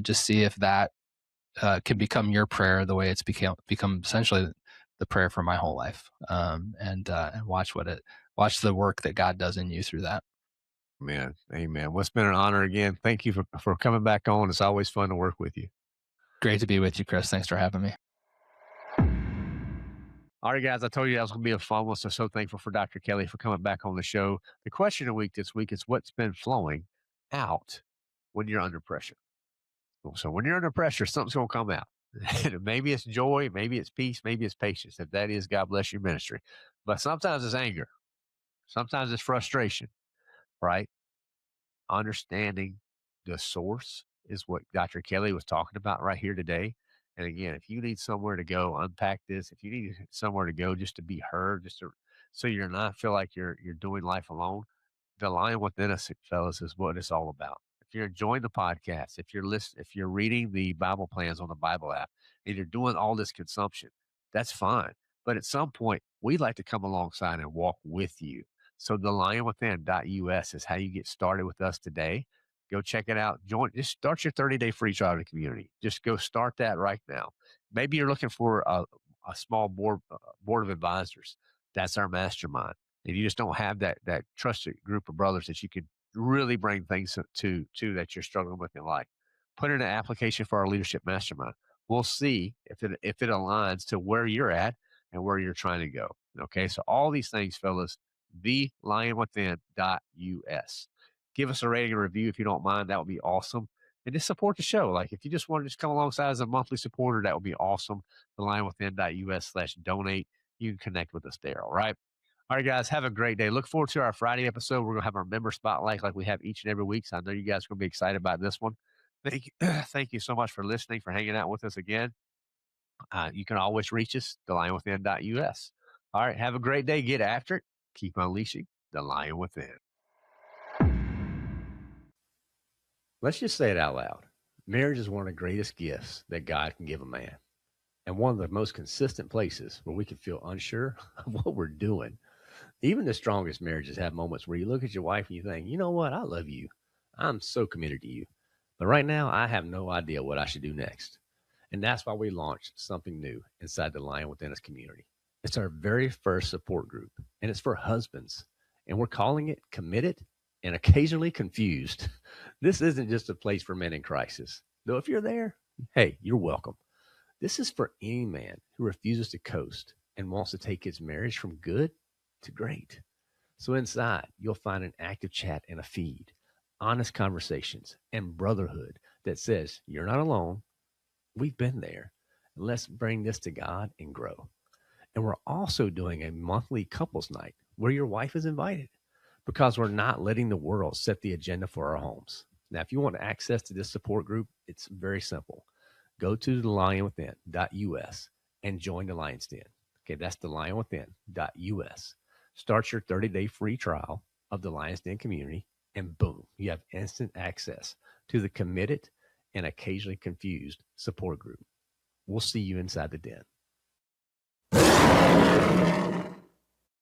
just see if that can become your prayer, the way it's become essentially the prayer for my whole life. And watch the work that God does in you through that. Man, amen. Well, it's been an honor again. Thank you for coming back on. It's always fun to work with you. Great to be with you, Chris. Thanks for having me. All right, guys, I told you that was going to be a fun one. So thankful for Dr. Kelly for coming back on the show. The question of the week this week is what's been flowing out when you're under pressure? So when you're under pressure, something's going to come out. Maybe it's joy, maybe it's peace, maybe it's patience. If that is, God bless your ministry. But sometimes it's anger, sometimes it's frustration, right? Understanding the source is what Dr. Kelly was talking about right here today. And again, if you need somewhere to go unpack this, if you need somewhere to go just to be heard, so you're not feel like you're doing life alone, the lion within us, fellas, is what it's all about. If you're enjoying the podcast, if you're reading the Bible plans on the Bible app, and you're doing all this consumption, that's fine. But at some point, we'd like to come alongside and walk with you. So the lionwithin.us is how you get started with us today. Go check it out. Just start your 30-day free trial of the community. Just go start that right now. Maybe you're looking for a small board of advisors. That's our mastermind. If you just don't have that trusted group of brothers that you can really bring things to that you're struggling with in life, put in an application for our leadership mastermind. We'll see if it aligns to where you're at and where you're trying to go. Okay, so all these things, fellas, thelionwithin.us. Give us a rating and review if you don't mind. That would be awesome. And just support the show. Like if you just want to just come alongside as a monthly supporter, that would be awesome. Thelionwithin.us/donate. You can connect with us there. All right. All right, guys, have a great day. Look forward to our Friday episode. We're going to have our member spotlight like we have each and every week. So I know you guys are going to be excited about this one. Thank you, thank you so much for listening, for hanging out with us again. You can always reach us, thelionwithin.us. All right, have a great day. Get after it. Keep unleashing the lion within. Let's just say it out loud. Marriage is one of the greatest gifts that God can give a man, and one of the most consistent places where we can feel unsure of what we're doing. Even the strongest marriages have moments where you look at your wife and you think, you know what? I love you. I'm so committed to you. But right now, I have no idea what I should do next. And that's why we launched something new inside the Lion Within Us community. It's our very first support group, and it's for husbands. And we're calling it Committed and Occasionally Confused. This isn't just a place for men in crisis, though if you're there, Hey, you're welcome. This is for any man who refuses to coast and wants to take his marriage from good to great. So inside, you'll find an active chat and a feed, honest conversations, and brotherhood that says, you're not alone. We've been there. Let's bring this to God and grow. And we're also doing a monthly couples night where your wife is invited because we're not letting the world set the agenda for our homes. Now, if you want access to this support group, it's very simple. Go to thelionwithin.us and join the Lion's Den. Okay, that's thelionwithin.us. Start your 30-day free trial of the Lion's Den community, and boom, you have instant access to the committed and occasionally confused support group. We'll see you inside the den.